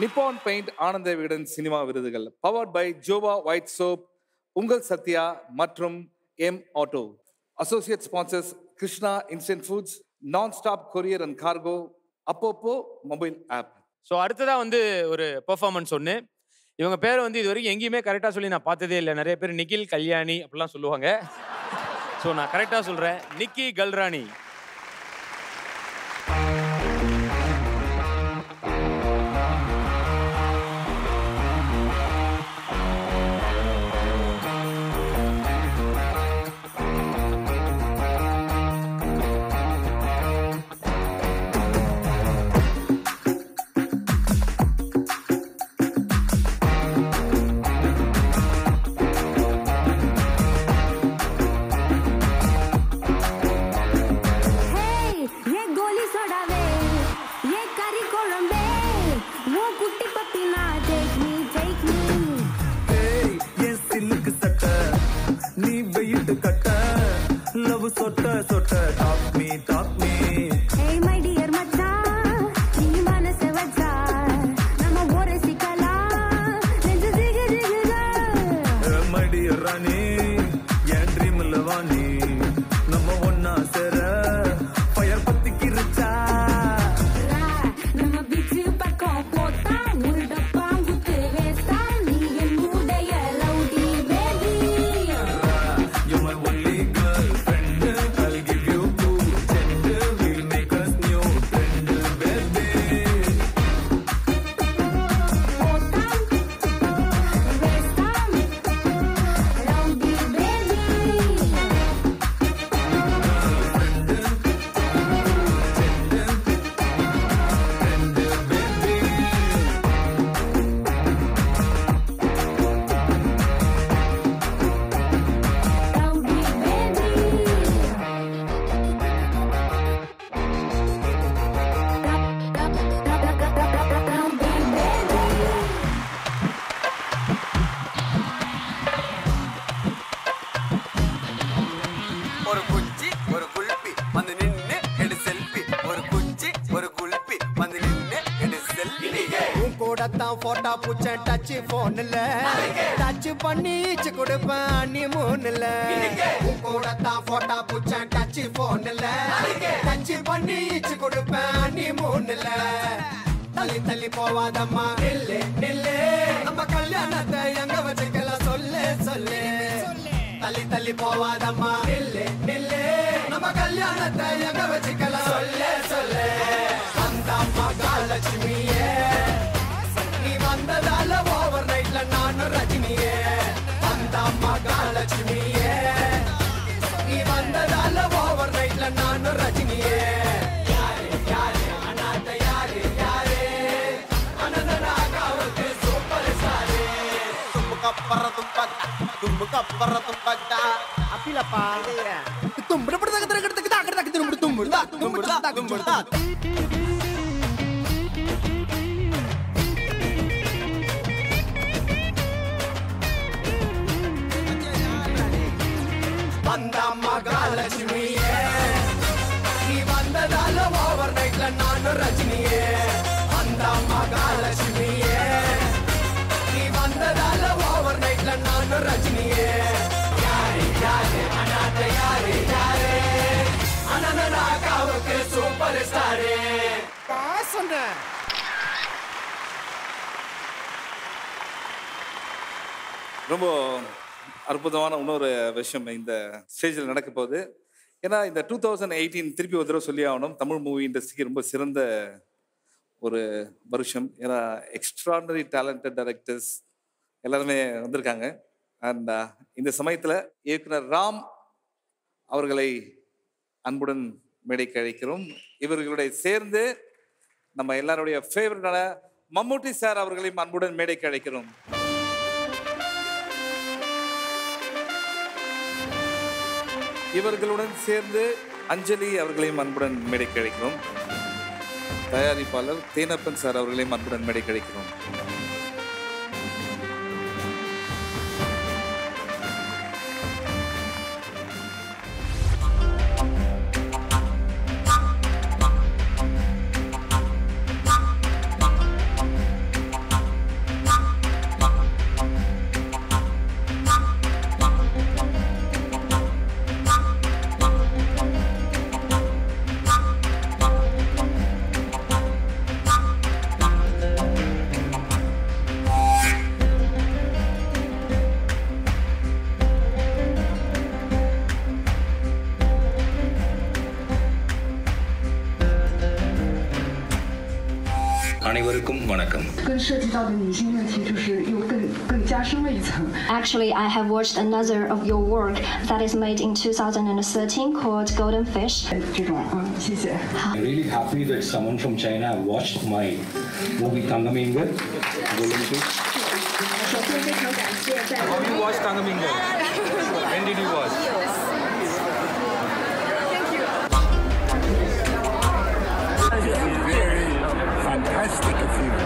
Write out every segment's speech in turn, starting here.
Nippon paint Ananda Vikatan cinema விருதுகள் powered by ஜோவா white soap, உங்கள் சத்யா மற்றும் M auto. Associate sponsors Krishna instant foods, நான் stop courier and cargo, அப்பப்போ mobile app. So அடுத்ததாக வந்து ஒரு பெர்ஃபார்மன்ஸ் ஒன்று. இவங்க பேர் வந்து இது வரைக்கும் எங்கேயுமே கரெக்டாக சொல்லி நான் பார்த்ததே இல்லை. நிறைய பேர் நிகில் கல்யாணி அப்படிலாம் சொல்லுவாங்க. ஸோ நான் கரெக்டாக சொல்கிறேன், நிக்கி கல்ராணி. போட்டா பூச்ச டச் போன்ல டச் பண்ணி ஈச்சு கொடுப்பேன் நீ மூணுல கூட தான் போட்டா பூச்ச டச் போன்ல டச் பண்ணி ஈச்சு கொடுப்பேன் நீ மூணுல தள்ளி தள்ளி போவாதம்மா நில்லு நில்லு நம்ம கல்யாணத்தை எங்க வச்சுக்கலாம் சொல்லு சொல்லு தள்ளி தள்ளி போவாதம்மா நில்லு நில்லு நம்ம கல்யாணத்தை எங்க வச்சுக்கலாம் சொல்லு சொல்லு அந்த மகாலட்சுமியே வந்ததால ஓவர் நைட்ல நானும் ரஜினியே அந்த மகாலட்சுமியே நீ வந்ததால ஓவர் நைட்ல நானும் ரஜினியே யாரு யாரு அனாத யாரு யாரு அனந்தனாகாவுக்கு சூப்பர் ஸ்டாரு தும்பு கப்பற தும்பட்டா அப்பிலப்பா தும்பு அந்த மகாலட்சுமியே நீ வந்ததால ஓவர் நைட்ல நானும் ரஜினியே அந்த மகாலட்சுமியே நீ வந்ததால ஓவர் நைட்ல நானும் ரஜினியே யாரு யாரு அனாத யாரு யாரு அனந்தனாகாவுக்கு சூப்பர் ஸ்டாரு சொன்ன. ரொம்ப அற்புதமான இன்னொரு விஷயம் இந்த ஸ்டேஜில் நடக்க போகுது. ஏன்னா இந்த 2018 திருப்பி ஒரு தடவை சொல்லி ஆகணும், தமிழ் மூவி இண்டஸ்ட்ரிக்கு ரொம்ப சிறந்த ஒரு வருஷம். ஏன்னா எக்ஸ்ட்ராடனரி டேலண்டட் டைரக்டர்ஸ் எல்லாருமே வந்திருக்காங்க. அண்ட் இந்த சமயத்தில் இயக்குனர் ராம் அவர்களை அன்புடன் மேடைக்கு அழைக்கிறோம். இவர்களுடைய சேர்ந்து நம்ம எல்லாருடைய ஃபேவரட்டான மம்முட்டி சார் அவர்களையும் அன்புடன் மேடைக்கு அழைக்கிறோம். இவர்களுடன் சேர்ந்து அஞ்சலி அவர்களையும் அன்புடன் மேடைக்கு அழைக்கிறோம். தயாரிப்பாளர் தேனப்பன் சார் அவர்களையும் அன்புடன் மேடைக்கு அழைக்கிறோம். அனைவருக்கும் வணக்கம். 更涉及到的女性问题就是又更加深了一层。Actually, I have watched another of your work that is made in 2013 called Golden Fish. 这种谢谢。 I'm really happy that someone from China watched my movie Thangamingal, Golden Fish. 首先非常感谢在。 Have you watched Thangamingal? When did you watch? Fantastic film.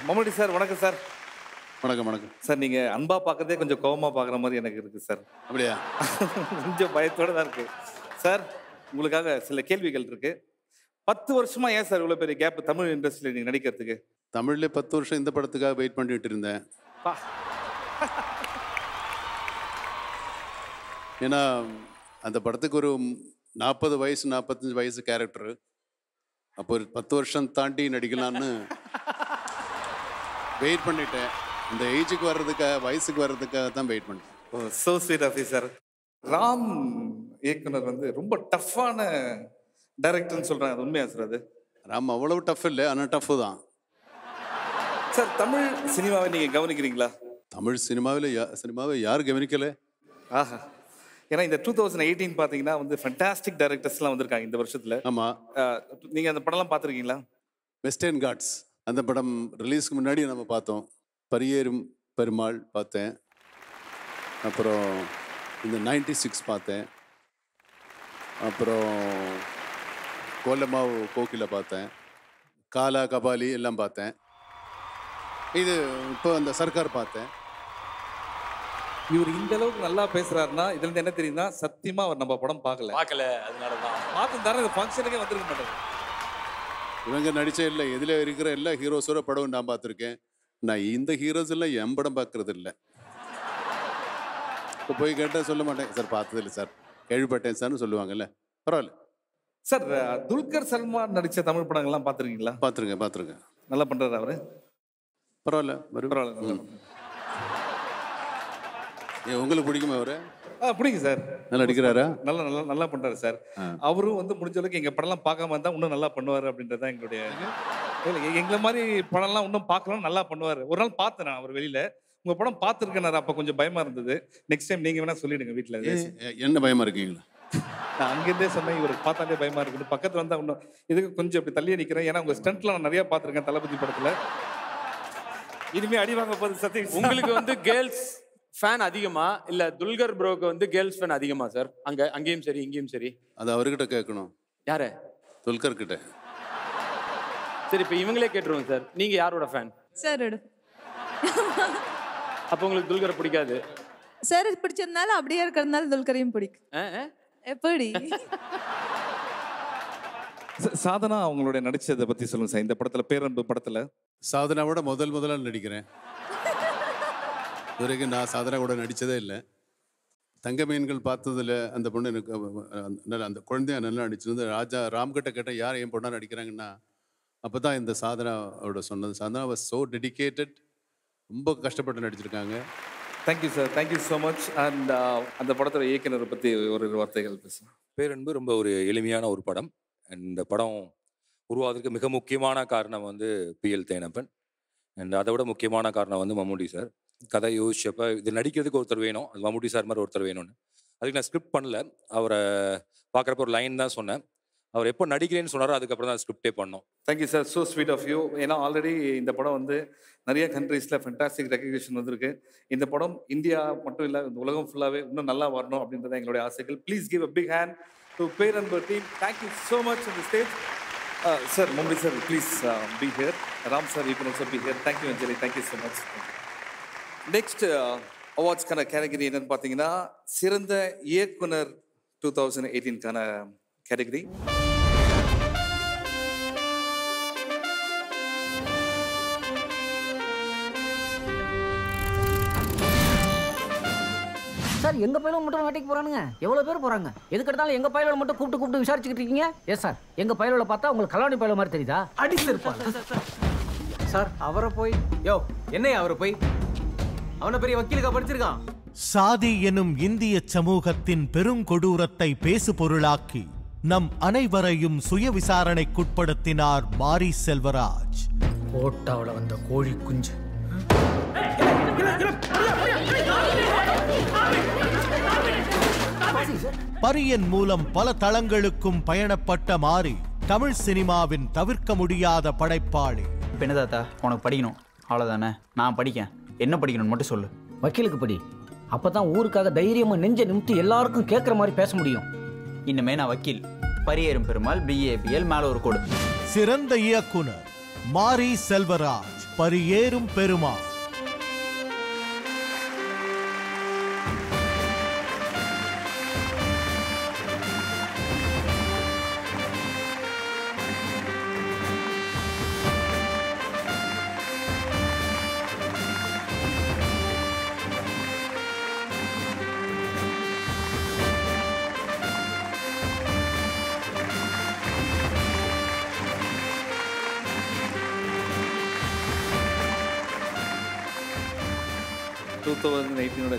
Mammootty sir வணக்கம் sir. வணக்கம் வணக்கம் sir நீங்கள் அன்பாக பார்க்கறதே கொஞ்சம் கோவமாக பார்க்குற மாதிரி எனக்கு இருக்குது சார். அப்படியா? கொஞ்சம் பயத்தோடு தான் இருக்குது சார். உங்களுக்காக சில கேள்விகள் இருக்குது. 10 வருஷமா ஏன் சார் இவ்வளோ பெரிய கேப் தமிழ் இண்டஸ்ட்ரியில் நீங்கள் நடிக்கிறதுக்கு? தமிழ்ல 10 வருஷம் இந்த படத்துக்காக வெயிட் பண்ணிட்டு இருந்தேன். ஏன்னா அந்த படத்துக்கு ஒரு 40 வயசு 45 வயசு கேரக்டர். அப்போ ஒரு 10 வருஷம் தாண்டி நடிக்கலான்னு வெயிட் பண்ணிட்டேன். இந்த ஏஜுக்கு வர்றதுக்காக வயசுக்கு வர்றதுக்காக தான் வெயிட் பண்ணேன். ஓ, so sweet of you sir. Ram இயக்குனர் வந்து ரொம்ப டஃப்பான டைரக்டர்னு சொல்கிறாங்க, அது உண்மையா சார்? அது ராம் அவ்வளவு டஃப் இல்லை, ஆனால் டஃப்பு தான் சார். தமிழ் சினிமாவை நீங்கள் கவனிக்கிறீங்களா? தமிழ் சினிமாவை யார் கவனிக்கலை? ஆஹா. ஏன்னா இந்த 2018 பார்த்தீங்கன்னா வந்து ஃபண்டாஸ்டிக் டைரக்டர்ஸ்லாம் வந்திருக்காங்க இந்த வருஷத்தில். ஆமாம். நீங்கள் அந்த படம்லாம் பார்த்துருக்கீங்களா? வெஸ்டர்ன் காட்ஸ் அந்த படம் ரிலீஸ்க்கு முன்னாடி நம்ம பார்த்தோம். பரியேறும் பெருமாள் பார்த்தேன். அப்புறம் இந்த 96 பார்த்தேன். அப்புறம் கோலமாவு கோகில பார்த்தேன். காலா கபாலி எல்லாம் பார்த்தேன். இது இப்போ அந்த சர்க்கார் பார்த்தேன். இவர் இந்த அளவுக்கு நல்லா பேசுறாருன்னா இதுல இருந்து என்ன தெரியுதுன்னா சத்தியமா அவர் நம்ம படம் பார்க்கல. அதனாலதான் பார்த்து தர இந்த ஃபங்க்ஷனுக்கே வந்திருக்க மாட்டாரு. இவங்க நடிச்ச இல்லை எதில் இருக்கிற எல்லா ஹீரோஸோட படம் நான் பார்த்துருக்கேன். நான் இந்த ஹீரோஸ் எல்லாம் என் படம் பார்க்கறது இல்லை. இப்போ போய் கேட்டால் சொல்ல மாட்டேன் சார், பார்த்ததில்லை சார், கேள்விப்பட்டேன் சார்னு சொல்லுவாங்கல்ல. பரவாயில்ல சார். துல்கர் சல்மான் நடிச்ச தமிழ் படங்கள்லாம் பார்த்துருக்கீங்களா? பார்த்துருக்கேன். நல்லா பண்றாரு அவரு. பரவாயில்ல பரவாயில்ல. உங்களுக்கு பிடிக்குமா அவரு? பிடிக்கும் சார். நல்லா நடிக்கிறாரா? நல்லா நல்லா நல்லா பண்றாரு சார். அவரும் வந்து முடிஞ்ச அளவுக்கு எங்க படம்லாம் பார்க்காம இருந்தா இன்னும் நல்லா பண்ணுவாரு அப்படின்றதான் எங்களுடைய. எங்களை மாதிரி படம்லாம் இன்னும் பார்க்கலாம், நல்லா பண்ணுவாரு. ஒரு நாள் பார்த்தேன் நான் அவர் வெளியில. உங்க படம் பார்த்துருக்கேன். அப்ப கொஞ்சம் பயமா இருந்தது. நெக்ஸ்ட் டைம் நீங்க வேணா சொல்லிடுங்க வீட்டுல. என்ன பயமா இருக்கீங்களா? நான் அங்கிருந்தே சொன்னேன் இவருக்கு பார்த்தாலே பயமா இருக்குது. பக்கத்துல வந்தா இன்னும் இதுக்கு கொஞ்சம் அப்படி தள்ளியே நிக்கிறேன். ஏன்னா உங்க ஸ்டண்ட்ல நான் நிறைய பார்த்துருக்கேன் தளபதி படத்துல. இனிமே அடி வாங்க போகுது சத்தியம். உங்களுக்கு வந்து கேர்ள்ஸ் ஃபேன் அதிகமா இல்ல துல்கர் ப்ரோக்கு வந்து கேர்ள்ஸ் ஃபேன் அதிகமா சார்? அங்கேயும் சரி இங்கேயும் சரி. அது அவர்கிட்ட கேட்கணும். யாரு? துல்கர் கிட்ட. சரி, இப்போ இவங்களே கேட்டுருவோம் சார். நீங்க யாரோட ஃபேன்? சார். அப்போ உங்களுக்கு துல்கர் பிடிக்காது? சார் பிடிச்சதுனால அப்படியே இருக்கிறதுனால துல்கரையும் பிடிக்கும். எப்படி? சாதனா அவங்களுடைய நடிச்சதை பத்தி சொல்லுங்க சார். இந்த படத்துல பேரன்பு படத்துல சாதனாவோட முதல்ல நடிக்கிறேன். இதுவரைக்கும் நான் சாதனா கூட நடித்ததே இல்லை. தங்க மீன்கள் பார்த்ததில் அந்த பொண்ணு எனக்கு அந்த குழந்தைய நல்லா நடிச்சிருந்து. ராம்கிட்ட கேட்டேன் யார் என் பொண்ணாக நடிக்கிறாங்கன்னா அப்போ தான் இந்த சாதனாவோட சொன்னது. Sadhana was so dedicated. ரொம்ப கஷ்டப்பட்டு நடிச்சிருக்காங்க. Thank you sir, thank you so much. And அந்த படத்தோட இயக்குனரை பற்றி ஒரு வார்த்தைகள் பேசுகிறேன். பேரன்பு ரொம்ப ஒரு எளிமையான ஒரு படம். இந்த படம் உருவாவதற்கு மிக முக்கியமான காரணம் வந்து பிஎல் தேனப்பன். அண்ட் அதை விட முக்கியமான காரணம் வந்து மம்முட்டி சார். கதை யோசிச்சப்ப இது நடிக்கிறதுக்கு ஒருத்தர் வேணும், அது மம்முட்டி சார் மாதிரி ஒருத்தர் வேணும்னு. அதுக்கு நான் ஸ்கிரிப்ட் பண்ணல. அவரை பார்க்குறப்ப ஒரு லைன் தான் சொன்னேன். அவர் எப்போ நடிக்கிறேன்னு சொன்னாரோ அதுக்கப்புறம் தான் ஸ்கிரிப்டே பண்ணோம். Thank you sir, so sweet of you. ஏன்னா ஆல்ரெடி இந்த படம் வந்து நிறைய கண்ட்ரீஸில் ஃபென்டாஸ்டிக் ரெகக்னிஷன் வந்திருக்கு. இந்த படம் இந்தியா மட்டும் இல்லை, இந்த உலகம் ஃபுல்லாகவே இன்னும் நல்லா வரணும் அப்படின்றத எங்களுடைய ஆசைகள். Please give a big hand to Peranbu team. Thank you so much on the stage. Sir, Mumbai sir, please be here. Ram sir, you can also be here. Thank you, Anjali. Thank you so much. Next அவார்ட்ஸ்க்கான category என்னன்னு பார்த்தீங்கன்னா சிறந்த இயக்குனர் 2018க்கான category. Sir எங்க பையல மட்டும் வேட்டைக்கு போறானுங்க? எவ்வளவு பேர் போறாங்க? எதுக்கு எடுத்தாலும் எங்க பையல மட்டும் கூப்பிட்டு விசாரிச்சுக்கிட்டு இருக்கீங்க? எஸ் சார், எங்க பையல பார்த்தா உங்களுக்கு கல்யாணி பையல மாதிரி தெரியுதா? அடி சார் அவரை போய் என்னையா அவரை போய் அவனை பெரிய வக்கீலுக்கா படிச்சிருக்கான். சாதி எனும் இந்திய சமூகத்தின் பெருங்கொடூரத்தை பேசு பொருளாக்கி நம் அனைவரையும் சுய விசாரணைக்குட்படுத்தினார் மாரி செல்வராஜ். கோட்டாவில் வந்த கோழி குஞ்சு. பரியன் மூலம் பல தளங்களுக்கும் பயணப்பட்ட மாரி தமிழ் சினிமாவின் தவிர்க்க முடியாத படைப்பாளி. பெண்ணதாத்தா உனக்கு படிக்கணும் அவ்வளோதானே? நான் படிக்கேன். என்ன படிக்கணும்னு மட்டும் சொல்லு. வக்கீலுக்கு படி. அப்பதான் ஊருக்காக தைரியமா நெஞ்ச நிமித்தி எல்லாருக்கும் கேட்குற மாதிரி பேச முடியும். இன்னுமே நான் வக்கீல். பரியேறும் பெருமாள் BABL மேல ஒரு கோடு. சிறந்த இயக்குனர் மாரி செல்வராஜ், பரியேறும் பெருமாள்.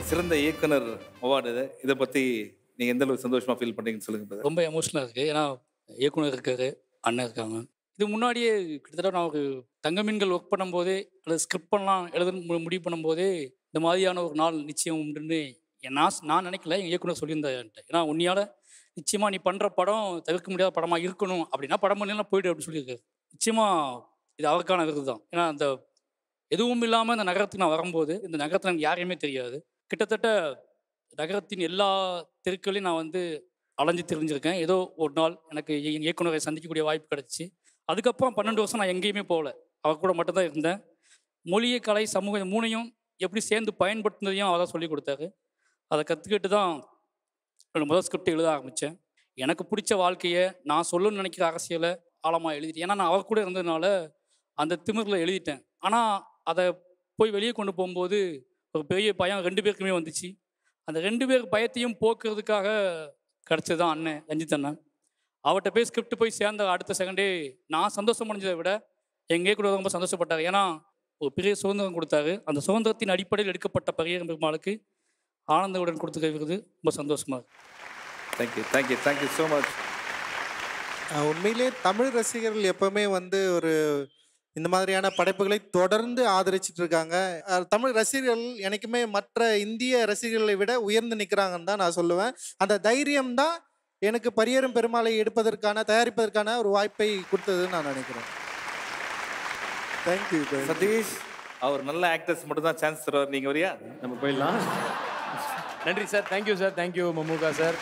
சிறந்த இயக்குனர் அவார்டு இது. இதை பற்றி நீங்கள் எந்த அளவுக்கு சந்தோஷமாக ஃபீல் பண்ணுறீங்கன்னு சொல்லுங்கள். ரொம்ப எமோஷனலாக இருக்குது. ஏன்னா இயக்குனர் இருக்காரு, அண்ணன் இருக்காங்க. இது முன்னாடியே கிட்டத்தட்ட நான் ஒரு தங்க மீன்கள் ஒர்க் பண்ணும்போதே அல்லது ஸ்கிரிப்ட் பண்ணலாம் எழுத முடிவு பண்ணும்போதே இந்த மாதிரியான ஒரு நாள் நிச்சயம் உண்டுன்னு நான் நினைக்கல. என் இயக்குனர் சொல்லியிருந்தேன். ஏன்னா உன்னையால் நிச்சயமாக நீ பண்ணுற படம் தவிர்க்க முடியாத படமாக இருக்கணும் அப்படின்னா படம் பண்ணலாம் போய்ட்டு அப்படின்னு சொல்லியிருக்காரு. நிச்சயமாக இது அவருக்கான விருது தான். ஏன்னா அந்த எதுவும் இல்லாமல் இந்த நகரத்துக்கு நான் வரும்போது இந்த நகரத்தில் எனக்கு யாரையுமே தெரியாது. கிட்டத்தட்ட நகரத்தின் எல்லா தெருக்களையும் நான் வந்து அலைஞ்சு தெரிஞ்சிருக்கேன். ஏதோ ஒரு நாள் எனக்கு இயக்குனரை சந்திக்கக்கூடிய வாய்ப்பு கிடச்சி அதுக்கப்புறம் 12 வருஷம் நான் எங்கேயுமே போகல. அவர் கூட மட்டும்தான் இருந்தேன். மொழியை, கலை, சமூகம் மூணையும் எப்படி சேர்ந்து பயன்படுத்தினதையும் அவர் தான் சொல்லிக் கொடுத்தாரு. அதை கற்றுக்கிட்டு தான் முதல் ஸ்கிரிப்ட் எழுத ஆரம்பித்தேன். எனக்கு பிடிச்ச வாழ்க்கையை நான் சொல்லணும்னு நினைக்கிற அரசியலை ஆழமாக எழுதிட்டேன். ஏன்னா நான் அவர் கூட இருந்ததுனால அந்த திமிரில் எழுதிட்டேன். ஆனால் அதை போய் வெளியே கொண்டு போகும்போது ஒரு பெரிய பயம் 2 பேருக்குமே வந்துச்சு. அந்த 2 பேர் பயத்தையும் போக்குறதுக்காக கிடச்சது தான் அண்ணன் ரஞ்சித் அண்ணன். அவர்கிட்ட போய் ஸ்கிரிப்ட் போய் சேர்ந்த அடுத்த செகண்டே நான் சந்தோஷம் அடைஞ்சதை விட எங்கே கூட ரொம்ப சந்தோஷப்பட்டார். ஏன்னா ஒரு பெரிய சுதந்திரம் கொடுத்தாரு. அந்த சுதந்திரத்தின் அடிப்படையில் எடுக்கப்பட்ட பரியேறும் பெருமாளுக்கு ஆனந்தவுடன் கொடுத்துக்கிறது ரொம்ப சந்தோஷமாக இருக்கு. Thank you so much. உண்மையிலே தமிழ் ரசிகர்கள் எப்பவுமே வந்து ஒரு இந்த மாதிரியான படைப்புகளை தொடர்ந்து ஆதரிச்சிட்டு இருக்காங்க. தமிழ் ரசிகர்கள் எனக்குமே மற்ற இந்திய ரசிகர்களை விட உயர்ந்து நிற்கிறாங்கன்னு தான் நான் சொல்லுவேன். அந்த தைரியம் தான் எனக்கு பரியேறும் பெருமாளை தயாரிப்பதற்கான ஒரு வாய்ப்பை கொடுத்ததுன்னு நான் நினைக்கிறேன். தேங்க்யூ சதீஷ். அவர் நல்ல ஆக்டர்ஸ் மட்டும் தான் சான்ஸ் தருவார். நீங்கள் வரியா? நம்ம போயிடலாம். நன்றி sir. Thank you sir. Thank you Mammukka sir.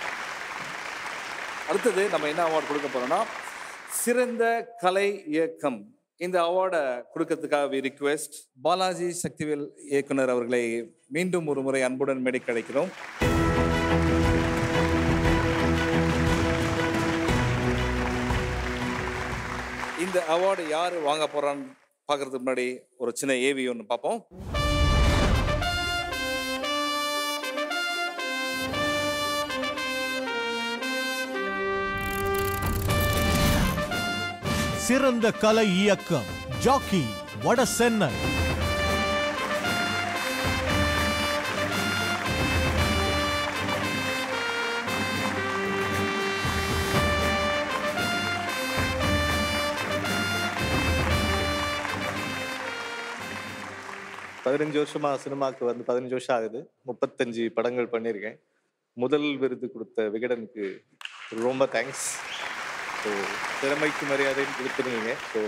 அடுத்தது நம்ம என்ன அவார்டு கொடுக்க போறோம்னா சிறந்த கலை இயக்கம். இந்த அவார்டை கொடுக்கறதுக்காக வி ரிக்வெஸ்ட் பாலாஜி சக்திவேல் இயக்குனர் அவர்களை மீண்டும் ஒரு முறை அன்புடன் மேடைக்கு அழைக்கிறோம். இந்த அவார்டு யார் வாங்க போறான்னு பார்க்கறதுக்கு முன்னாடி ஒரு சின்ன ஏவி ஒன்று பார்ப்போம். சிறந்த கலை இயக்கம் ஜாக்கி வட சென்னை. வருஷமா சினிமாவுக்கு வந்து 15 வருஷம் ஆகுது. 35 படங்கள் பண்ணியிருக்கேன். முதல் விருது கொடுத்த விகடனுக்கு ரொம்ப தேங்க்ஸ். ஸோ திறமைக்கு மரியாதைன்னு கொடுத்துருந்தீங்க. ஸோ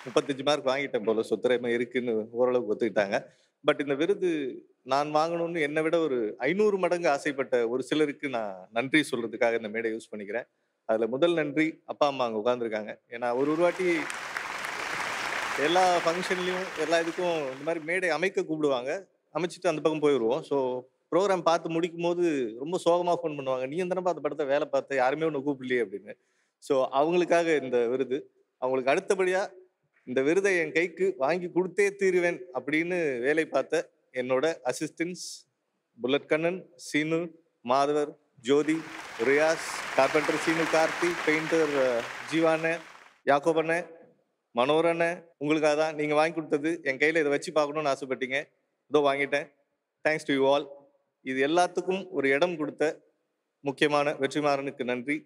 35 மார்க் வாங்கிட்டேன் போல. ஸோ திறமை இருக்குன்னு ஓரளவுக்கு ஒத்துக்கிட்டாங்க. பட் இந்த விருது நான் வாங்கணும்னு என்னை விட ஒரு 500 மடங்கு ஆசைப்பட்ட ஒரு சிலருக்கு நான் நன்றி சொல்றதுக்காக இந்த மேடை யூஸ் பண்ணிக்கிறேன். அதில் முதல் நன்றி அப்பா அம்மா அங்கே உட்காந்துருக்காங்க. ஏன்னா ஒரு வாட்டி எல்லா ஃபங்க்ஷன்லையும் எல்லா இதுக்கும் இந்த மாதிரி மேடை அமைக்க கூப்பிடுவாங்க. அமைச்சிட்டு அந்த பக்கம் போயிடுவோம். ஸோ ப்ரோக்ராம் பார்த்து முடிக்கும் போது ரொம்ப சோகமாக ஃபோன் பண்ணுவாங்க. நீ எந்தனப்பா அந்த படத்தை வேலை பார்த்த, யாருமே ஒன்று கூப்பிடலையே அப்படின்னு. ஸோ அவங்களுக்காக இந்த விருது. அவங்களுக்கு அடுத்தபடியாக இந்த விருதை என் கைக்கு வாங்கி கொடுத்தே தீருவேன் அப்படின்னு வேலை பார்த்த என்னோட அசிஸ்டன்ஸ் புல்லட் கண்ணன், சீனு, மாதவர், ஜோதி, ரியாஸ், கார்பெண்டர் சீனு, கார்த்தி, பெயிண்டர் ஜீவானே, யாக்கோபண்ணே, மனோரண்ணே, உங்களுக்காக தான் நீங்கள் வாங்கி கொடுத்தது. என் கையில் இதை வச்சு பார்க்கணுன்னு ஆசைப்பட்டீங்க, இதோ வாங்கிட்டேன். Thanks to you all. இது எல்லாத்துக்கும் ஒரு இடம் கொடுத்த முக்கியமான வெற்றிமாறனுக்கு நன்றி.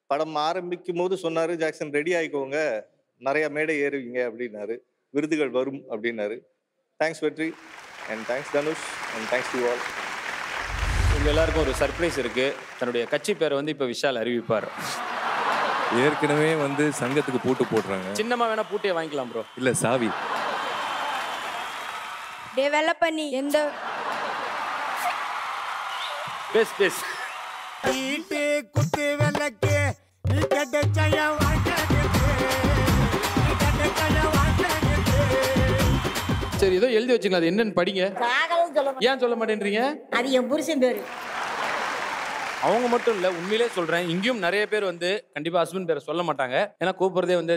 படம் ஆரம்பிக்கும் போது சொன்னார், ஜாக்சன் ரெடி ஆகிக்கோங்க, நிறைய மேடை ஏறுவீங்க அப்படின்னாரு, விருதுகள் வரும் அப்படின்னாரு. தேங்க்ஸ் வெற்றி and thanks Dhanush and thanks to all. உங்கள் எல்லாருக்கும் ஒரு சர்ப்ரைஸ் இருக்கு. தன்னுடைய கட்சி பேரை வந்து இப்போ விஷால் அறிவிப்பார். ஏற்கனவே வந்து சங்கத்துக்கு பூட்டு போடுறாங்க. சின்னமா வேணா பூட்டியே வாங்கிக்கலாம் ப்ரோ. இல்ல சாவி டெவலப் பண்ணி எந்த பேஸ் பேஸ் ஈட்டு குத்து விளக்கு நீ கட்டச்சையா சரி, ஏதோ எழுதி வச்சுக்கலாம். அது என்னன்னு படிங்க. ஏன் சொல்ல மாட்டேன்றீங்க? அது என் புருஷன் பேரு. அவங்க மட்டும் இல்ல, உண்மையிலே சொல்றேன், இங்கேயும் நிறைய பேர் வந்து கண்டிப்பா ஹஸ்பண்ட் பேரை சொல்ல மாட்டாங்க. ஏன்னா கூப்பிடுறதே வந்து